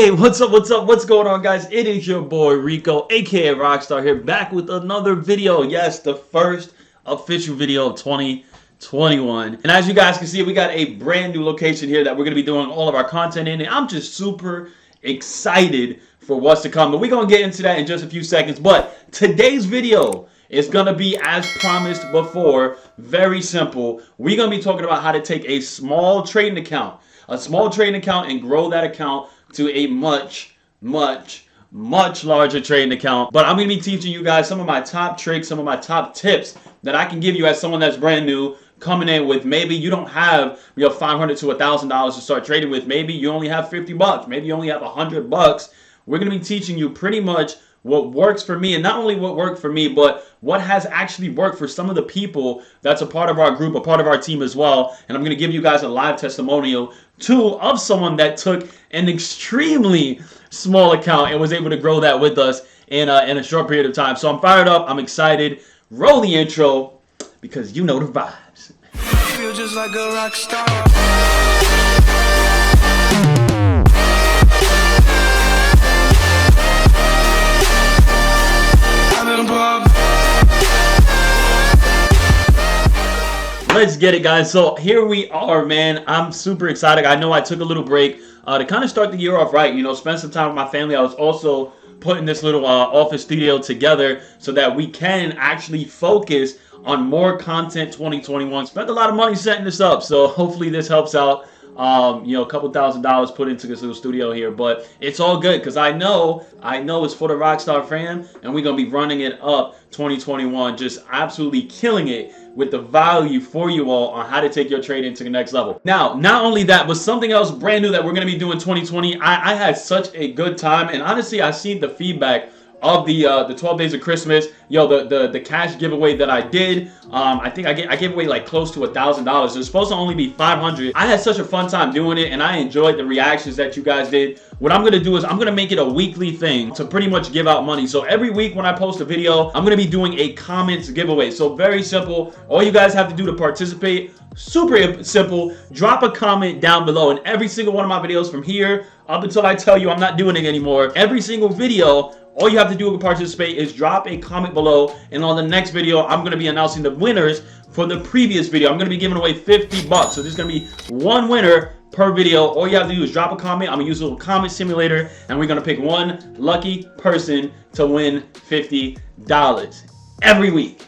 Hey, what's up, what's going on, guys? It is your boy Rico, aka Rockstar, here, back with another video. Yes, the first official video of 2021. And as you guys can see, we got a brand new location here that we're going to be doing all of our content in, and I'm just super excited for what's to come. But we're going to get into that in just a few seconds. But today's video is going to be, as promised before, very simple. We're going to be talking about how to take a small trading account, and grow that account to a much larger trading account. But I'm going to be teaching you guys some of my top tricks, some of my top tips that I can give you as someone that's brand new, coming in with maybe you don't have $500 to $1,000 to start trading with. Maybe you only have 50 bucks. Maybe you only have 100 bucks. We're going to be teaching you pretty much what works for me, and not only what worked for me, but what has actually worked for some of the people that's a part of our group, a part of our team as well. And I'm going to give you guys a live testimonial too of someone that took an extremely small account and was able to grow that with us in a short period of time. So I'm fired up. I'm excited. Roll the intro, because you know the vibes. I feel just like a rock star. Let's get it, guys. So here we are, man. I'm super excited. I know I took a little break to kind of start the year off right. Spend some time with my family. I was also putting this little office studio together so that we can actually focus on more content 2021. Spent a lot of money setting this up, so hopefully this helps out. A couple $1,000s put into this little studio here, but it's all good because I know it's for the Rockstar fam, and we're gonna be running it up 2021, just absolutely killing it with the value for you all on how to take your trading to the next level. Now, not only that, but something else brand new that we're gonna be doing 2020. I had such a good time, and honestly, I seen the feedback of the 12 days of Christmas, the cash giveaway that I did. I think I gave away like close to $1,000. It was supposed to only be 500. I had such a fun time doing it, and I enjoyed the reactions that you guys did. What I'm gonna do is I'm gonna make it a weekly thing to pretty much give out money. So every week when I post a video, I'm gonna be doing a comments giveaway. So very simple. All you guys have to do to participate, super simple. Drop a comment down below, and every single one of my videos from here up until I tell you I'm not doing it anymore, every single video, all you have to do to participate is drop a comment below, and on the next video, I'm going to be announcing the winners for the previous video. I'm going to be giving away 50 bucks. So there's going to be one winner per video. All you have to do is drop a comment. I'm going to use a little comment simulator, and we're going to pick one lucky person to win $50 every week.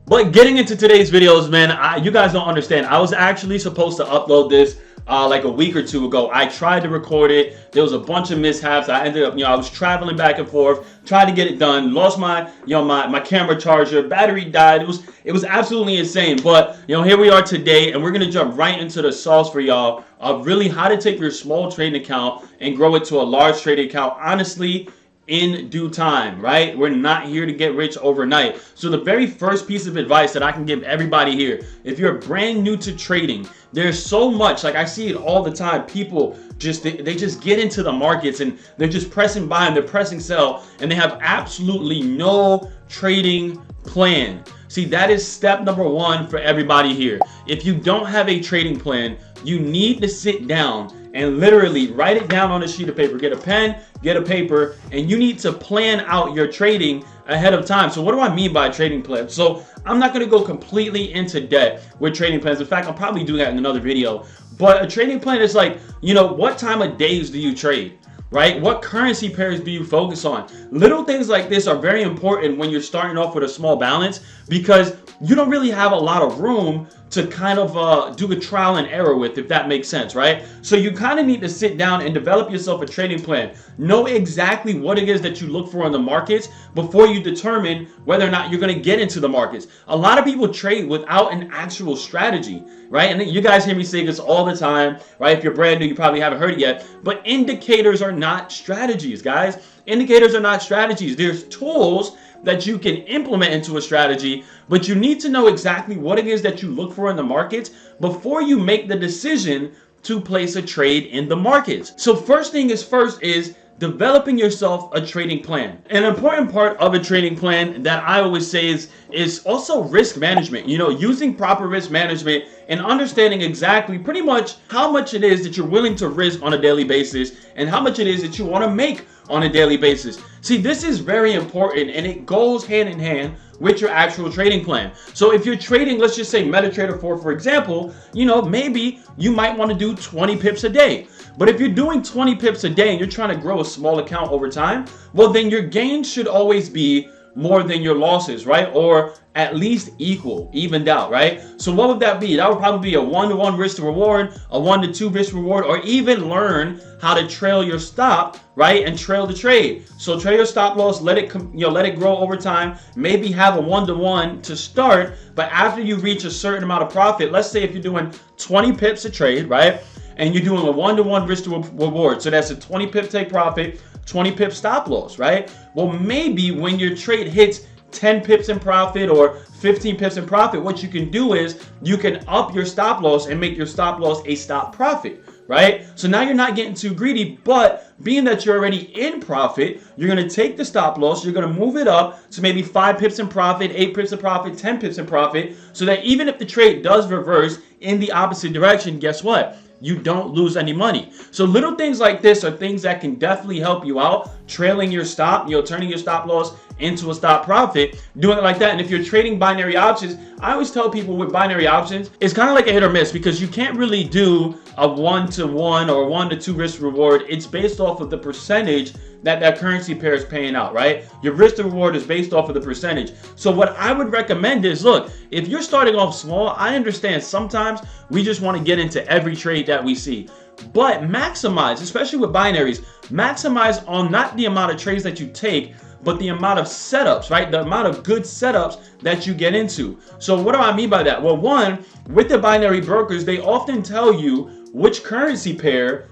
But getting into today's videos, man, you guys don't understand. I was actually supposed to upload this like a week or two ago. I tried to record it. There was a bunch of mishaps. I ended up, I was traveling back and forth, tried to get it done, lost my, my camera charger, battery died. It was absolutely insane. But, here we are today, and we're going to jump right into the sauce for y'all of really how to take your small trading account and grow it to a large trading account, honestly, in due time, right? We're not here to get rich overnight. So the very first piece of advice that I can give everybody here, if you're brand new to trading, there's so much, like I see it all the time, people they just get into the markets and they're just pressing buy and they're pressing sell, and they have absolutely no trading plan. See, that is step number one for everybody here. If you don't have a trading plan, you need to sit down and literally write it down on a sheet of paper. Get a pen, get a paper, and you need to plan out your trading ahead of time. So what do I mean by trading plan? So I'm not going to go completely into depth with trading plans. In fact, I'll probably do that in another video. But a trading plan is like, what time of days do you trade? Right? What currency pairs do you focus on? Little things like this are very important when you're starting off with a small balance, because you don't really have a lot of room to kind of do a trial and error with, if that makes sense, right? So you kind of need to sit down and develop yourself a trading plan. Know exactly what it is that you look for in the markets before you determine whether or not you're going to get into the markets. A lot of people trade without an actual strategy, right? And you guys hear me say this all the time, right? If you're brand new, you probably haven't heard it yet, but indicators are not strategies, guys. Indicators are not strategies. There's tools that you can implement into a strategy, but you need to know exactly what it is that you look for in the markets before you make the decision to place a trade in the markets. So first thing is first is developing yourself a trading plan. An important part of a trading plan that I always say is also risk management. You know, using proper risk management and understanding exactly pretty much how much it is that you're willing to risk on a daily basis and how much it is that you want to make on a daily basis. See, this is very important and it goes hand in hand with your actual trading plan. So if you're trading, let's just say MetaTrader 4, for example, you know, maybe you might want to do 20 pips a day. But if you're doing 20 pips a day and you're trying to grow a small account over time, well, then your gains should always be more than your losses, right? Or at least evened out, right? So what would that be? That would probably be a 1-to-1 risk to reward, a 1-to-2 risk reward, or even learn how to trail your stop, right? And trail the trade. So trail your stop loss, let it grow over time. Maybe have a 1-to-1 to start, but after you reach a certain amount of profit, let's say if you're doing 20 pips a trade, right? And you're doing a 1-to-1 risk to reward. So that's a 20 pip take profit, 20 pip stop loss, right? Well, maybe when your trade hits 10 pips in profit or 15 pips in profit, what you can do is you can up your stop loss and make your stop loss a stop profit, right? So now you're not getting too greedy, but being that you're already in profit, you're going to take the stop loss, you're going to move it up to maybe 5 pips in profit, 8 pips in profit, 10 pips in profit, so that even if the trade does reverse in the opposite direction, guess what? You don't lose any money. So little things like this are things that can definitely help you out. Trailing your stop, turning your stop loss into a stop profit, doing it like that. And if you're trading binary options, I always tell people with binary options, it's kind of like a hit or miss because you can't really do a 1-to-1 or 1-to-2 risk reward. It's based off of the percentage that currency pair is paying out, right? Your risk to reward is based off of the percentage. So what I would recommend is, look, if you're starting off small, I understand sometimes we just want to get into every trade that we see. But maximize, especially with binaries, maximize on not the amount of trades that you take, but the amount of setups, right? The amount of good setups that you get into. So what do I mean by that? Well, one, with the binary brokers, they often tell you which currency pair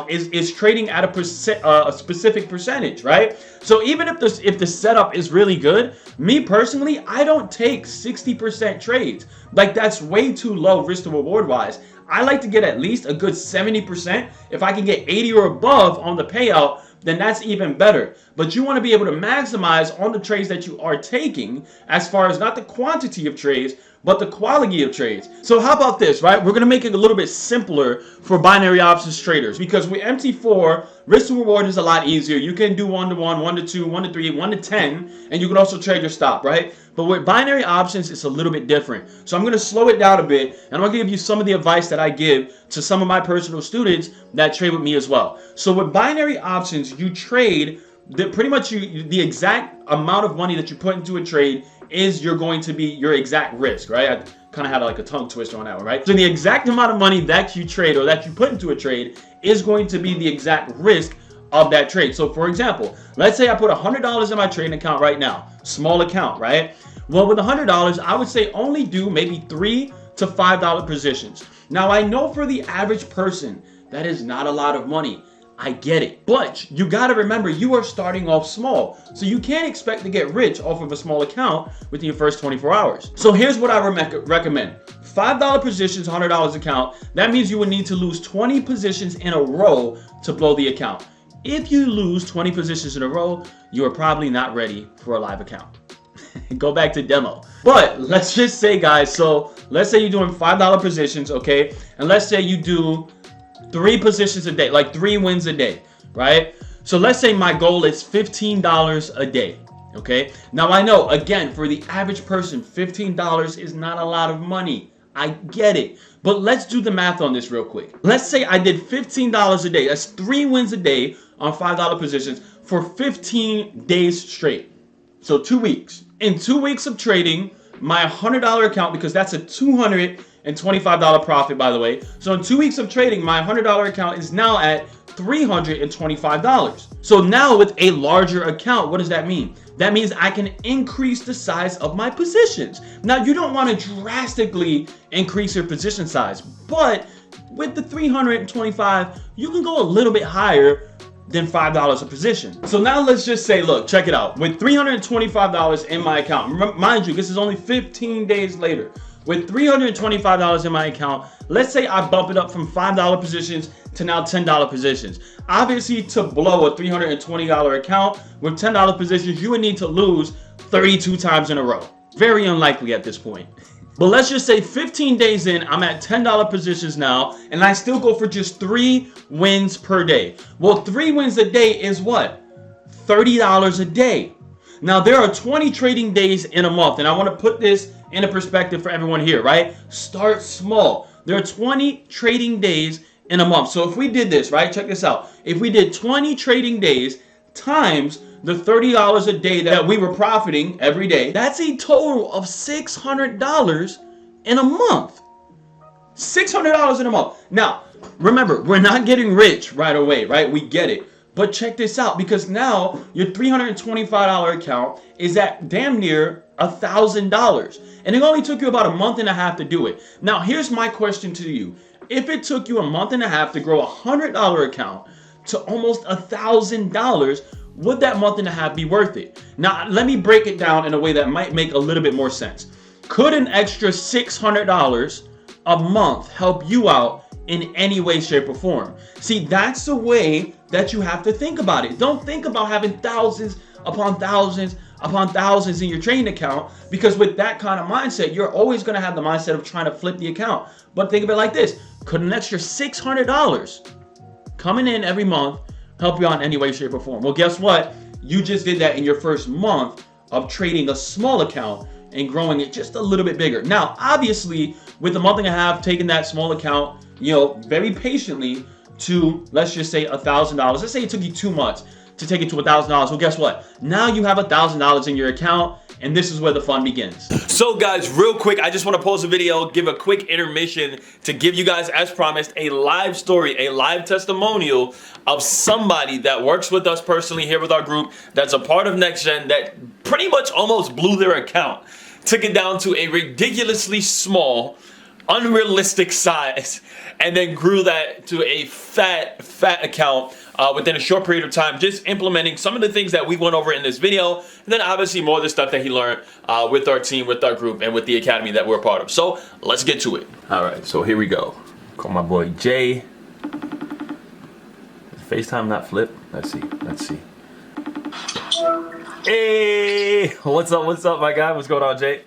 is trading at a specific percentage, right? So even if the setup is really good, me personally, I don't take 60% trades. Like that's way too low risk to reward wise. I like to get at least a good 70%. If I can get 80 or above on the payout, then that's even better. But you want to be able to maximize on the trades that you are taking as far as not the quantity of trades, but the quality of trades. So how about this, right? We're going to make it a little bit simpler for binary options traders because with MT4, risk to reward is a lot easier. You can do 1-to-1, 1-to-2, 1-to-3, 1-to-10, and you can also trade your stop, right? But with binary options, it's a little bit different. So I'm going to slow it down a bit, and I'm going to give you some of the advice that I give to some of my personal students that trade with me as well. So with binary options, you trade the exact amount of money that you put into a trade is going to be your exact risk, right? I kind of had like a tongue twister on that one, right? So the exact amount of money that you trade or that you put into a trade is going to be the exact risk of that trade. So for example, let's say I put $100 in my trading account right now, small account, right? Well, with $100, I would say only do maybe $3 to $5 positions. Now I know for the average person, that is not a lot of money. I get it. But you got to remember, you are starting off small. So you can't expect to get rich off of a small account within your first 24 hours. So here's what I recommend. $5 positions, $100 account. That means you would need to lose 20 positions in a row to blow the account. If you lose 20 positions in a row, you are probably not ready for a live account. Go back to demo. But let's just say, guys, so let's say you're doing $5 positions, okay? And let's say you do 3 positions a day, like 3 wins a day, right? So let's say my goal is $15 a day, okay? Now I know, again, for the average person, $15 is not a lot of money. I get it. But let's do the math on this real quick. Let's say I did $15 a day. That's 3 wins a day on $5 positions for 15 days straight. So 2 weeks. In 2 weeks of trading, my $100 account, because that's a $225 profit, by the way. So in 2 weeks of trading, my $100 account is now at $325. So now with a larger account, what does that mean? That means I can increase the size of my positions. Now you don't want to drastically increase your position size, but with the 325, you can go a little bit higher than $5 a position. So now let's just say, look, check it out. With $325 in my account, mind you, this is only 15 days later. with $325 in my account, let's say I bump it up from $5 positions to now $10 positions. Obviously, to blow a $320 account with $10 positions, you would need to lose 32 times in a row. Very unlikely at this point. But let's just say 15 days in, I'm at $10 positions now, and I still go for just 3 wins per day. Well, 3 wins a day is what? $30 a day. Now, there are 20 trading days in a month, and I want to put this in a perspective for everyone here, right? Start small. There are 20 trading days in a month. So if we did this, right, check this out. If we did 20 trading days times the $30 a day that we were profiting every day, that's a total of $600 in a month. $600 in a month. Now, remember, we're not getting rich right away, right? We get it. But check this out, because now your $325 account is at damn near $1,000. And it only took you about a month and a half to do it. Now, here's my question to you. If it took you a month and a half to grow a $100 account to almost $1,000, would that month and a half be worth it? Now, let me break it down in a way that might make a little bit more sense. Could an extra $600 a month help you out in any way, shape, or form? See, that's the way that you have to think about it. Don't think about having thousands upon thousands upon thousands in your trading account, because with that kind of mindset, you're always going to have the mindset of trying to flip the account. But think of it like this. Could an extra $600 coming in every month help you out in any way, shape, or form? Well, guess what? You just did that in your first month of trading a small account and growing it just a little bit bigger. Now, obviously, with a month and a half taking that small account, very patiently to, let's just say $1,000. Let's say it took you 2 months to take it to $1,000. Well, guess what? Now you have $1,000 in your account, and this is where the fun begins. So guys, real quick, I just want to pause the video, give a quick intermission to give you guys, as promised, a live story, a live testimonial of somebody that works with us personally here with our group, that's a part of NextGen, that pretty much almost blew their account, took it down to a ridiculously small, unrealistic size, and then grew that to a fat account within a short period of time, just implementing some of the things that we went over in this video, and then obviously more of the stuff that he learned with our team, with our group, and with the academy that we're a part of. So let's get to it. All right, so here we go. Call my boy Jay. FaceTime not flip? Let's see. Hey, what's up, my guy? What's going on, Jay?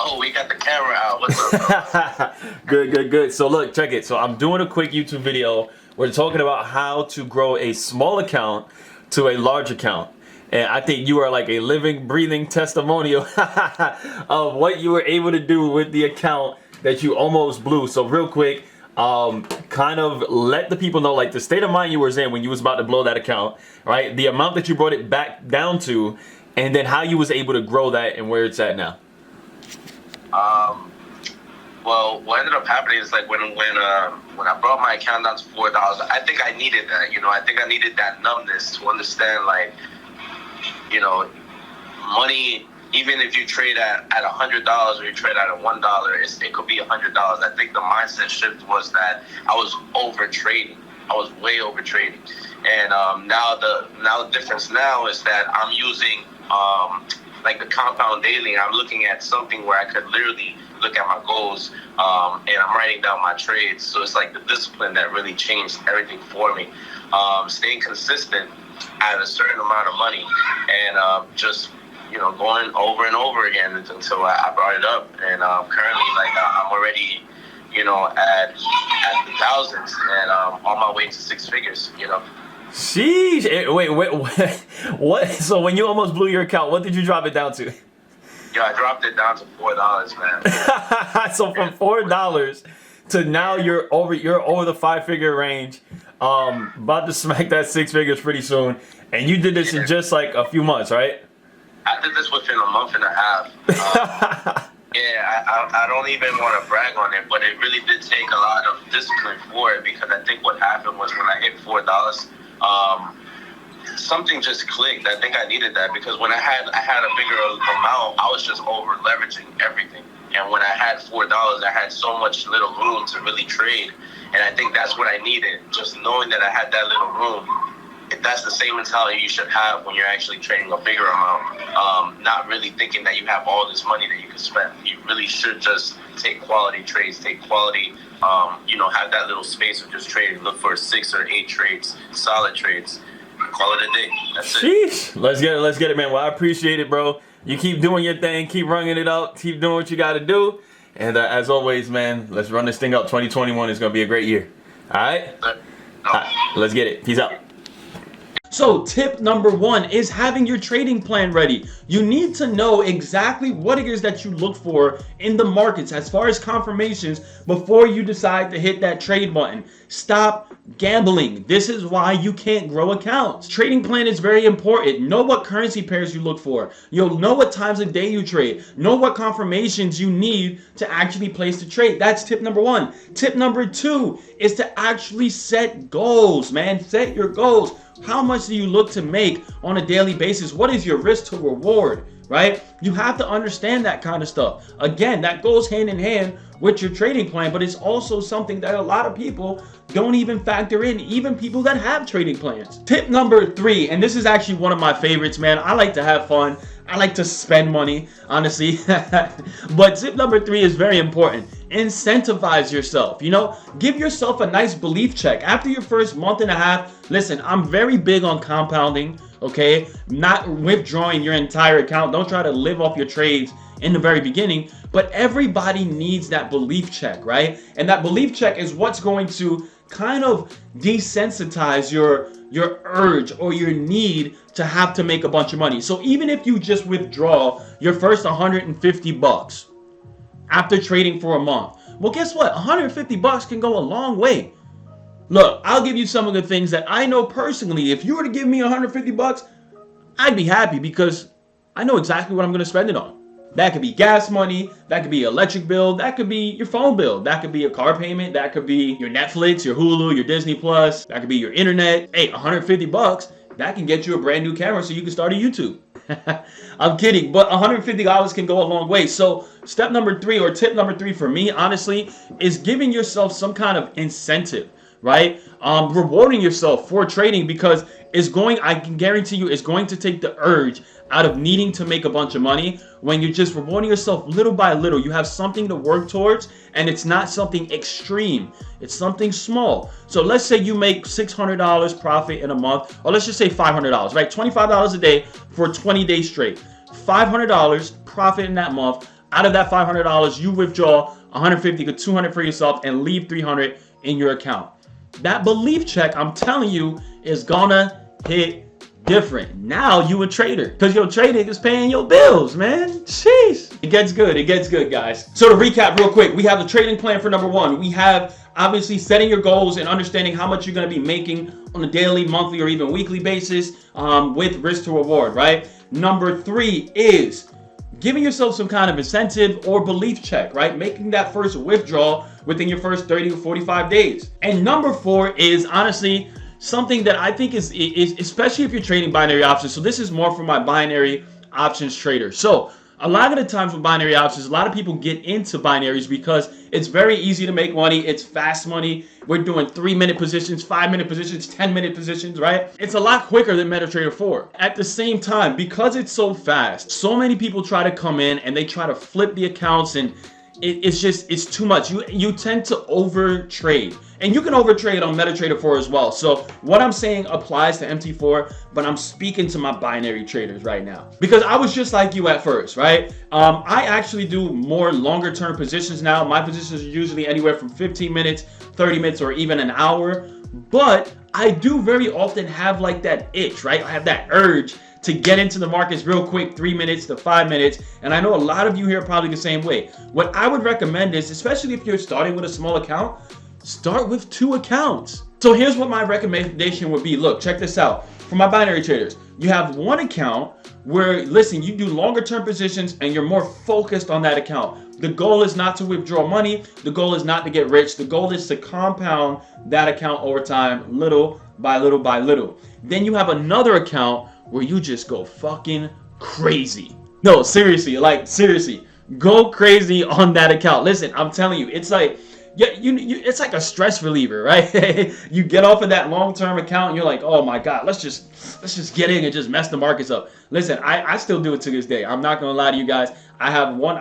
Oh, we got the camera out. What's up? Good. So look, check it. So I'm doing a quick YouTube video. We're talking about how to grow a small account to a large account. And I think you are like a living, breathing testimonial of what you were able to do with the account that you almost blew. So real quick, kind of let the people know like the state of mind you were in when you was about to blow that account, right? The amount that you brought it back down to, and then how you was able to grow that and where it's at now. Well, what ended up happening is like when I brought my account down to $4, I think I needed that. I think I needed that numbness to understand, like, money. Even if you trade at $100 or you trade at $1, it could be $100. I think the mindset shift was that I was over trading. I was way over trading, and now the difference now is that I'm using like the compound daily. I'm looking at something where I could literally look at my goals, and I'm writing down my trades. So it's like the discipline that really changed everything for me. Staying consistent at a certain amount of money, and just going over and over again until I brought it up. And currently, like I'm already, at the thousands, and on my way to 6 figures. Sheesh. Wait, what? So when you almost blew your account, what did you drop it down to? Yo, I dropped it down to $4, man. So from $4 to now you're over the 5-figure range, about to smack that 6 figures pretty soon, and you did this in just like a few months, right? I did this within a month and a half. Yeah, I don't even want to brag on it, but it really did take a lot of discipline for it, because I think what happened was when I hit $4, something just clicked. I think I needed that, because when I had a bigger amount, I was just over leveraging everything. And when I had $4, I had so much little room to really trade. And I think that's what I needed. Just knowing that I had that little room that's the same mentality you should have when you're actually trading a bigger amount. Not really thinking that you have all this money that you can spend. You really should just take quality trades, take quality, have that little space of just trading. Look for 6 or 8 trades, solid trades. Call it a day. That's it. Sheesh. Let's get it, man. Well, I appreciate it, bro. You keep doing your thing, keep running it up, keep doing what you got to do. And as always, man, let's run this thing up. 2021 is going to be a great year. All right? All right, let's get it. Peace out. So tip number 1 is having your trading plan ready. You need to know exactly what it is that you look for in the markets as far as confirmations before you decide to hit that trade button. Stop gambling. This is why you can't grow accounts. Trading plan is very important. Know what currency pairs you look for. You'll know what times of day you trade. Know what confirmations you need to actually place the trade. That's tip number 1. Tip number 2 is to actually set goals, man. Set your goals. How much do you look to make on a daily basis? What is your risk to reward, right? You have to understand that kind of stuff. Again, that goes hand in hand with your trading plan, but it's also something that a lot of people don't even factor in, even people that have trading plans. Tip number 3, and this is actually one of my favorites, man. I like to have fun. I like to spend money, honestly. But tip number 3 is very important. Incentivize yourself. Give yourself a nice belief check. After your first month and a half, listen, I'm very big on compounding, okay? Not withdrawing your entire account. Don't try to live off your trades in the very beginning, but everybody needs that belief check, right? And that belief check is what's going to kind of desensitize your urge or your need to have to make a bunch of money. So even if you just withdraw your first $150 after trading for a month, well, guess what? $150 can go a long way. Look, I'll give you some of the things that I know personally. If you were to give me $150, I'd be happy because I know exactly what I'm going to spend it on. That could be gas money, that could be electric bill, that could be your phone bill, that could be a car payment, that could be your Netflix, your Hulu, your Disney Plus, that could be your internet. Hey, $150, that can get you a brand new camera so you can start a YouTube. I'm kidding, but $150 can go a long way. So step number 3 or tip number 3 for me, honestly, is giving yourself some kind of incentive, right? Rewarding yourself for trading because I can guarantee you, it's going to take the urge out of needing to make a bunch of money when you're just rewarding yourself little by little. You have something to work towards, and it's not something extreme. It's something small. So let's say you make $600 profit in a month, or let's just say $500, right? $25 a day for 20 days straight. $500 profit in that month. Out of that $500, you withdraw $150 to $200 for yourself and leave $300 in your account. That belief check, I'm telling you, is gonna hit different. Now you a trader because your trading is paying your bills, man. Jeez. It gets good, guys. So to recap real quick, we have the trading plan for number 1. We have obviously setting your goals and understanding how much you're going to be making on a daily, monthly, or even weekly basis with risk to reward, right? Number 3 is giving yourself some kind of incentive or belief check, right? Making that first withdrawal within your first 30 to 45 days. And number 4 is honestly something that I think is especially if you're trading binary options. So this is more for my binary options traders. So a lot of the times with binary options, a lot of people get into binaries because it's very easy to make money. It's fast money. We're doing 3-minute positions, 5-minute positions, 10-minute positions, right? It's a lot quicker than MetaTrader 4. At the same time, because it's so fast, so many people try to come in and they try to flip the accounts, and it's too much. You tend to over trade, and you can over trade on MetaTrader 4 as well. So what I'm saying applies to MT4, but I'm speaking to my binary traders right now because I was just like you at first, right? I actually do more longer term positions now. My positions are usually anywhere from 15 minutes, 30 minutes, or even an hour. But I do very often have like that itch, right? I have that urge to get into the markets real quick, 3 minutes to 5 minutes. And I know a lot of you here are probably the same way. What I would recommend is, especially if you're starting with a small account, start with 2 accounts. So here's what my recommendation would be. Look, check this out. For my binary traders, you have 1 account where, listen, you do longer term positions and you're more focused on that account. The goal is not to withdraw money. The goal is not to get rich. The goal is to compound that account over time, little by little by little. Then you have another account where you just go fucking crazy. No, seriously, go crazy on that account. Listen, I'm telling you, it's like yeah, it's like a stress reliever, right? You get off of that long-term account and you're like, oh my God, let's just get in and just mess the markets up. Listen, I still do it to this day. I'm not gonna lie to you guys. I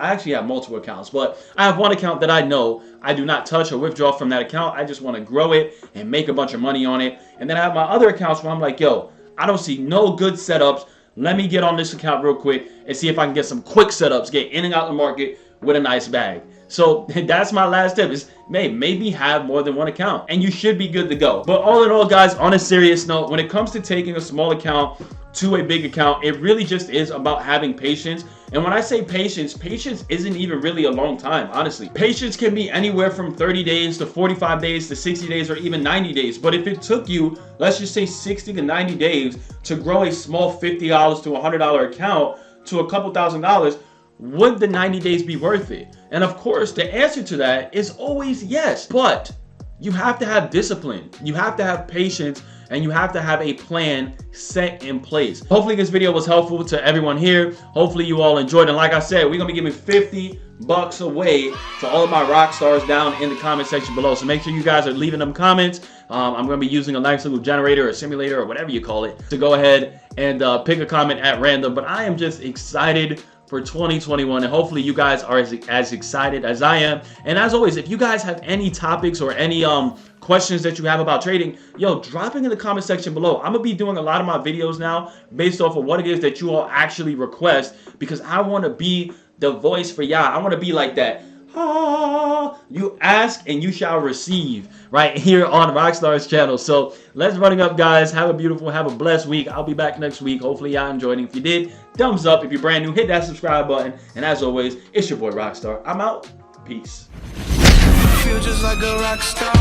actually have multiple accounts, but I have one account that I know I do not touch or withdraw from that account. I just want to grow it and make a bunch of money on it. And then I have my other accounts where I'm like, yo, I don't see no good setups. Let me get on this account real quick and see if I can get some quick setups, get in and out the market with a nice bag. So that's my last tip is maybe have more than one account and you should be good to go. But all in all, guys, on a serious note, when it comes to taking a small account to a big account, it really just is about having patience. And when I say patience, patience isn't even really a long time, honestly. Patience can be anywhere from 30 days to 45 days to 60 days or even 90 days. But if it took you, let's just say 60 to 90 days to grow a small $50 to $100 account to a couple $1,000s, would the 90 days be worth it? And of course, the answer to that is always yes. But you have to have discipline. You have to have patience, and you have to have a plan set in place. Hopefully this video was helpful to everyone here. Hopefully you all enjoyed. And like I said, we're gonna be giving $50 away to all of my rock stars down in the comment section below. So make sure you guys are leaving them comments. I'm gonna be using a nice little generator or simulator or whatever you call it to go ahead and pick a comment at random. But I am just excited for 2021, and hopefully you guys are as excited as I am. And as always, if you guys have any topics or any questions that you have about trading, yo, drop it in the comment section below. I'm gonna be doing a lot of my videos now based off of what it is that you all actually request, because I want to be the voice for y'all. I want to be like that. You ask and you shall receive right here on RockStarr's channel. So let's run up, guys. Have a blessed week. I'll be back next week. Hopefully y'all enjoyed it. If you did, thumbs up. If you're brand new, hit that subscribe button. And as always, it's your boy RockStarr. I'm out. Peace. Feel just like a rock star.